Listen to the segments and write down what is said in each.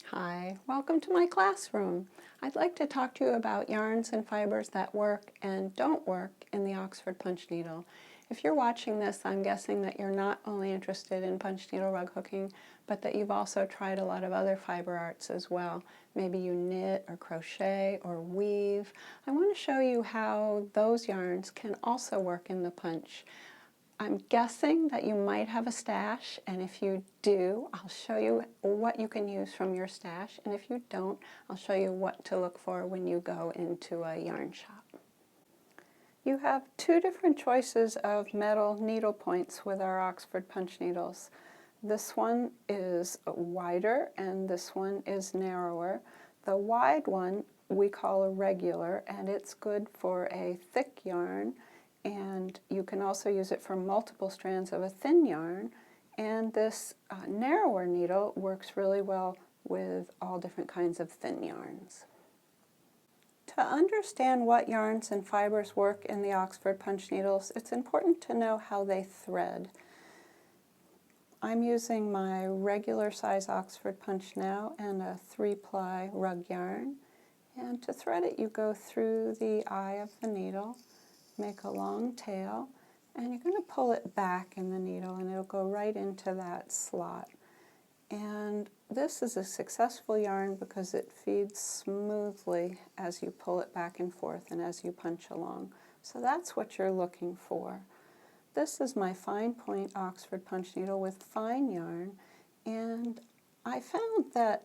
Hi, welcome to my classroom. I'd like to talk to you about yarns and fibers that work and don't work in the Oxford punch needle. If you're watching this, I'm guessing that you're not only interested in punch needle rug hooking, but that you've also tried a lot of other fiber arts as well. Maybe you knit or crochet or weave. I want to show you how those yarns can also work in the punch. I'm guessing that you might have a stash, and if you do, I'll show you what you can use from your stash, and if you don't, I'll show you what to look for when you go into a yarn shop. You have two different choices of metal needle points with our Oxford punch needles. This one is wider and this one is narrower. The wide one we call a regular, and it's good for a thick yarn, and you can also use it for multiple strands of a thin yarn. And this narrower needle works really well with all different kinds of thin yarns. To understand what yarns and fibers work in the Oxford punch needles, it's important to know how they thread. I'm using my regular size Oxford punch now and a 3-ply rug yarn. And to thread it, you go through the eye of the needle, make a long tail, and you're going to pull it back in the needle and it'll go right into that slot. And this is a successful yarn because it feeds smoothly as you pull it back and forth and as you punch along. So that's what you're looking for. This is my fine point Oxford punch needle with fine yarn, and I found that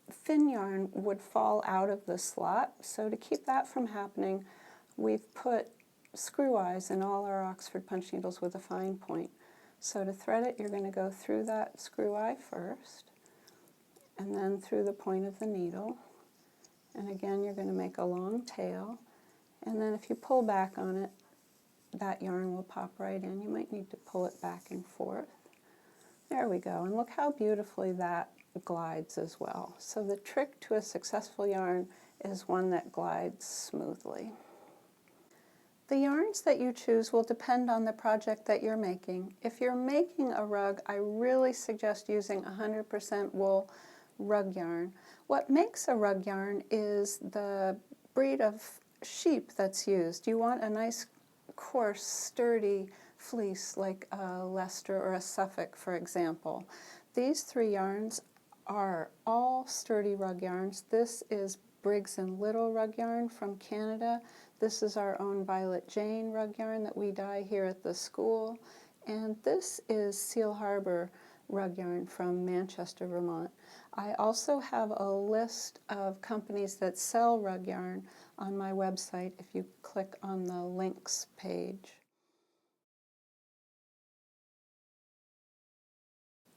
thin yarn would fall out of the slot, so to keep that from happening, we've put screw eyes in all our Oxford punch needles with a fine point. So to thread it, you're going to go through that screw eye first, and then through the point of the needle, and again you're going to make a long tail, and then if you pull back on it, that yarn will pop right in. You might need to pull it back and forth. There we go, and look how beautifully that glides as well. So the trick to a successful yarn is one that glides smoothly. The yarns that you choose will depend on the project that you're making. If you're making a rug, I really suggest using 100% wool rug yarn. What makes a rug yarn is the breed of sheep that's used. You want a nice coarse, sturdy fleece like a Leicester or a Suffolk, for example. These three yarns are all sturdy rug yarns. This is Briggs & Little rug yarn from Canada. This is our own Violet Jane rug yarn that we dye here at the school. And this is Seal Harbor rug yarn from Manchester, Vermont. I also have a list of companies that sell rug yarn on my website if you click on the links page.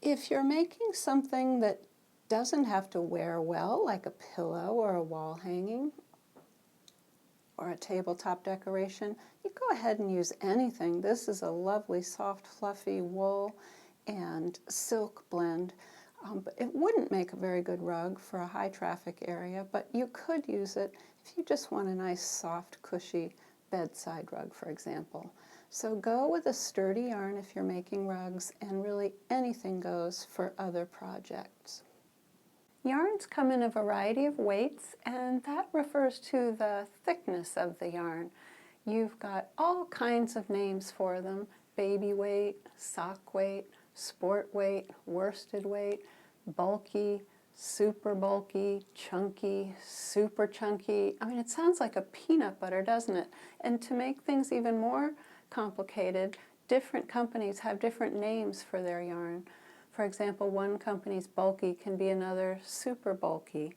If you're making something that doesn't have to wear well, like a pillow or a wall hanging or a tabletop decoration, you go ahead and use anything. This is a lovely soft fluffy wool and silk blend. But it wouldn't make a very good rug for a high traffic area, but you could use it if you just want a nice soft cushy bedside rug, for example. So go with a sturdy yarn if you're making rugs, and really anything goes for other projects. Yarns come in a variety of weights, and that refers to the thickness of the yarn. You've got all kinds of names for them: baby weight, sock weight, sport weight, worsted weight, bulky, super bulky, chunky, super chunky. I mean, it sounds like a peanut butter, doesn't it? And to make things even more complicated, different companies have different names for their yarn. For example, one company's bulky can be another super bulky.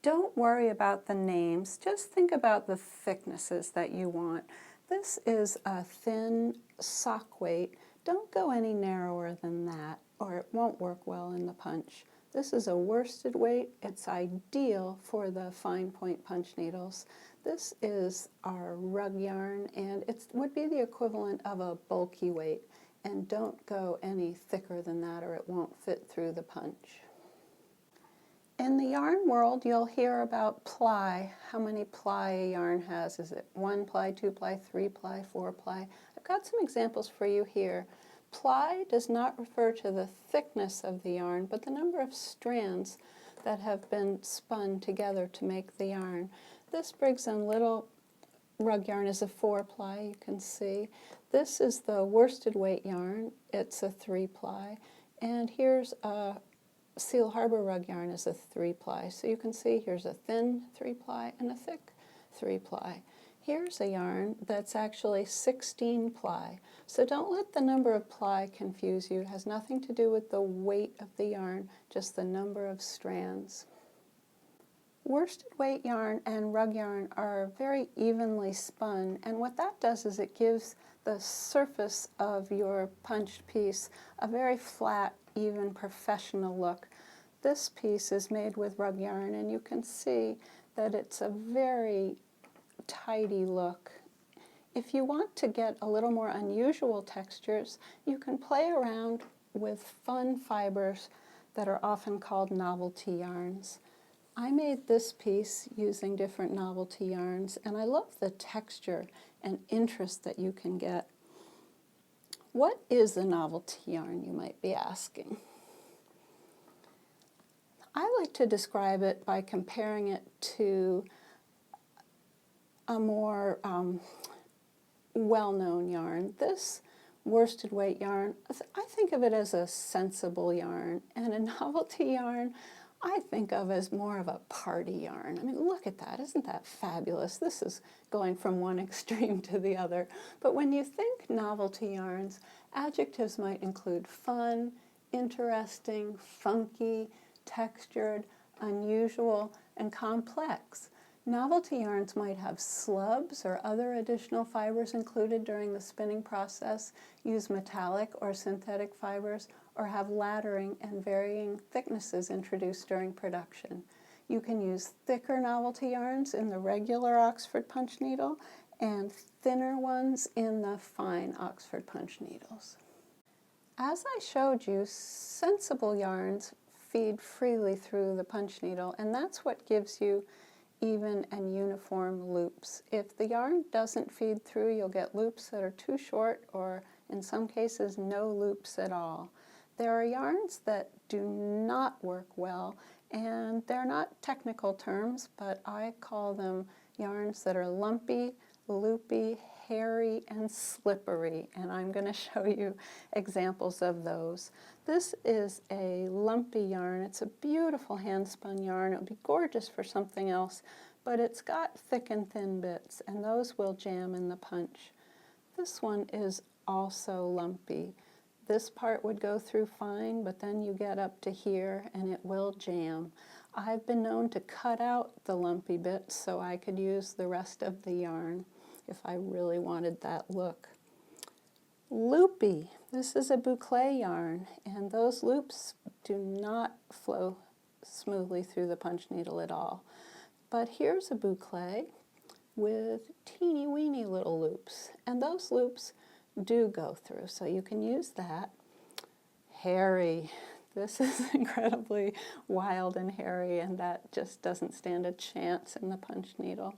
Don't worry about the names, just think about the thicknesses that you want. This is a thin sock weight. Don't go any narrower than that, or it won't work well in the punch. This is a worsted weight. It's ideal for the fine point punch needles. This is our rug yarn, and it would be the equivalent of a bulky weight. And don't go any thicker than that, or it won't fit through the punch. In the yarn world, you'll hear about ply, how many ply a yarn has. Is it 1 ply, 2 ply, 3 ply, 4 ply? I've got some examples for you here. Ply does not refer to the thickness of the yarn, but the number of strands that have been spun together to make the yarn. This Briggs & Little rug yarn is a 4-ply, you can see. This is the worsted weight yarn, it's a 3-ply. And here's a Seal Harbor rug yarn is a 3-ply. So you can see here's a thin 3-ply and a thick 3-ply. Here's a yarn that's actually 16-ply. So don't let the number of ply confuse you. It has nothing to do with the weight of the yarn, just the number of strands. Worsted weight yarn and rug yarn are very evenly spun, and what that does is it gives the surface of your punched piece a very flat, even, professional look. This piece is made with rug yarn, and you can see that it's a very tidy look. If you want to get a little more unusual textures, you can play around with fun fibers that are often called novelty yarns. I made this piece using different novelty yarns, and I love the texture and interest that you can get. What is a novelty yarn, you might be asking? I like to describe it by comparing it to a more well-known yarn. This worsted weight yarn, I think of it as a sensible yarn, and a novelty yarn I think of as more of a party yarn. I mean, look at that. Isn't that fabulous? This is going from one extreme to the other. But when you think novelty yarns, adjectives might include fun, interesting, funky, textured, unusual, and complex. Novelty yarns might have slubs or other additional fibers included during the spinning process, use metallic or synthetic fibers, or have laddering and varying thicknesses introduced during production. You can use thicker novelty yarns in the regular Oxford punch needle and thinner ones in the fine Oxford punch needles. As I showed you, sensible yarns feed freely through the punch needle, and that's what gives you even and uniform loops. If the yarn doesn't feed through, you'll get loops that are too short, or in some cases no loops at all. There are yarns that do not work well, and they're not technical terms, but I call them yarns that are lumpy, loopy, hairy, and slippery, and I'm going to show you examples of those. This is a lumpy yarn. It's a beautiful hand-spun yarn. It would be gorgeous for something else, but it's got thick and thin bits, and those will jam in the punch. This one is also lumpy. This part would go through fine, but then you get up to here and it will jam. I've been known to cut out the lumpy bits so I could use the rest of the yarn if I really wanted that look. Loopy. This is a boucle yarn, and those loops do not flow smoothly through the punch needle at all. But here's a boucle with teeny weeny little loops, and those loops do go through, so you can use that. Hairy. This is incredibly wild and hairy, and that just doesn't stand a chance in the punch needle.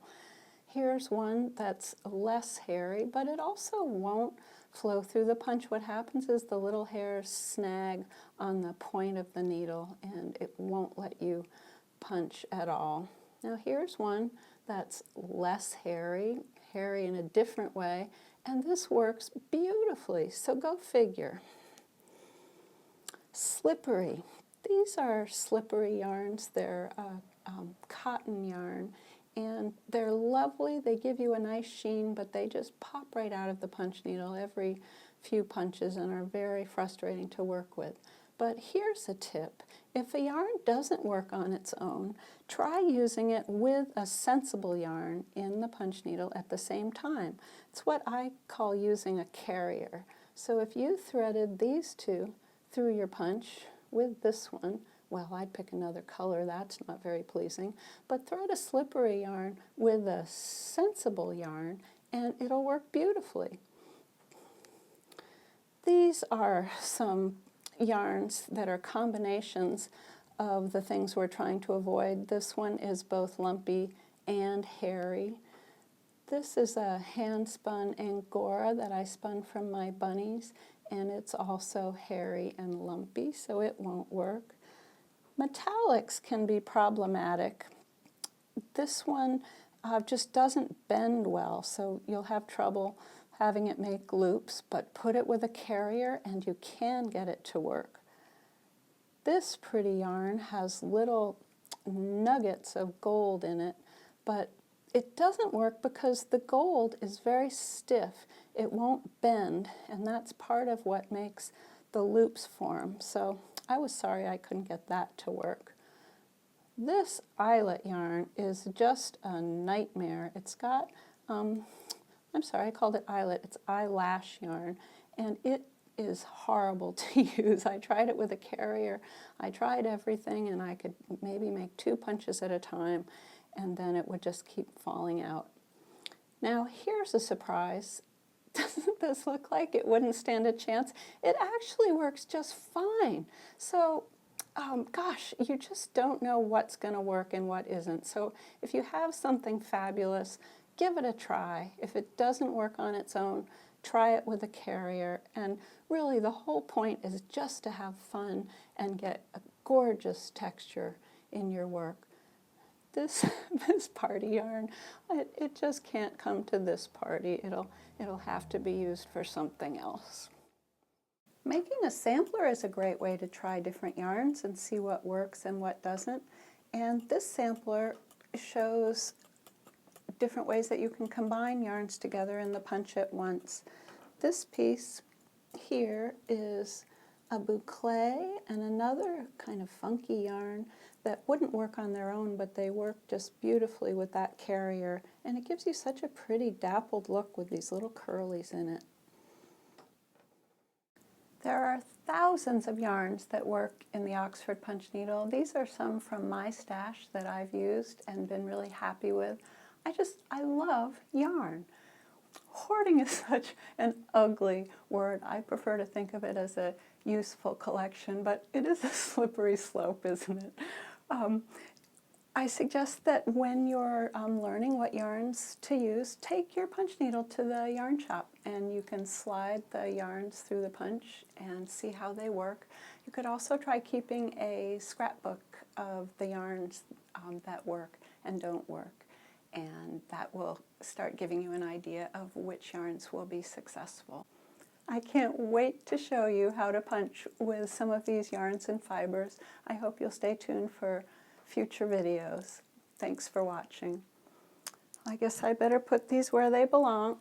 Here's one that's less hairy, but it also won't flow through the punch. What happens is the little hairs snag on the point of the needle, and it won't let you punch at all. Now here's one that's less hairy, hairy in a different way, and this works beautifully, so go figure. Slippery. These are slippery yarns. They're cotton yarn, and they're lovely. They give you a nice sheen, but they just pop right out of the punch needle every few punches and are very frustrating to work with. But here's a tip. If a yarn doesn't work on its own, try using it with a sensible yarn in the punch needle at the same time. It's what I call using a carrier. So if you threaded these two through your punch with this one, well, I'd pick another color, that's not very pleasing, but thread a slippery yarn with a sensible yarn and it'll work beautifully. These are some yarns that are combinations of the things we're trying to avoid. This one is both lumpy and hairy. This is a hand-spun Angora that I spun from my bunnies, and it's also hairy and lumpy, so it won't work. Metallics can be problematic. This one just doesn't bend well, so you'll have trouble having it make loops, but put it with a carrier and you can get it to work. This pretty yarn has little nuggets of gold in it, but it doesn't work because the gold is very stiff. It won't bend, and that's part of what makes the loops form. So I was sorry I couldn't get that to work. This eyelet yarn is just a nightmare. It's got, I'm sorry, I called it eyelet. It's eyelash yarn, and it is horrible to use. I tried it with a carrier. I tried everything, and I could maybe make 2 punches at a time, and then it would just keep falling out. Now here's a surprise. Doesn't this look like it wouldn't stand a chance? It actually works just fine. So gosh, you just don't know what's going to work and what isn't. So if you have something fabulous, give it a try. If it doesn't work on its own, try it with a carrier. And really the whole point is just to have fun and get a gorgeous texture in your work. This party yarn, it just can't come to this party. It'll have to be used for something else. Making a sampler is a great way to try different yarns and see what works and what doesn't. And this sampler shows different ways that you can combine yarns together in the punch at once. This piece here is a boucle and another kind of funky yarn that wouldn't work on their own, but they work just beautifully with that carrier. And it gives you such a pretty dappled look with these little curlies in it. There are thousands of yarns that work in the Oxford punch needle. These are some from my stash that I've used and been really happy with. I love yarn. Hoarding is such an ugly word. I prefer to think of it as a useful collection, but it is a slippery slope, isn't it? I suggest that when you're learning what yarns to use, take your punch needle to the yarn shop and you can slide the yarns through the punch and see how they work. You could also try keeping a scrapbook of the yarns that work and don't work, and that will start giving you an idea of which yarns will be successful. I can't wait to show you how to punch with some of these yarns and fibers. I hope you'll stay tuned for future videos. Thanks for watching. I guess I better put these where they belong.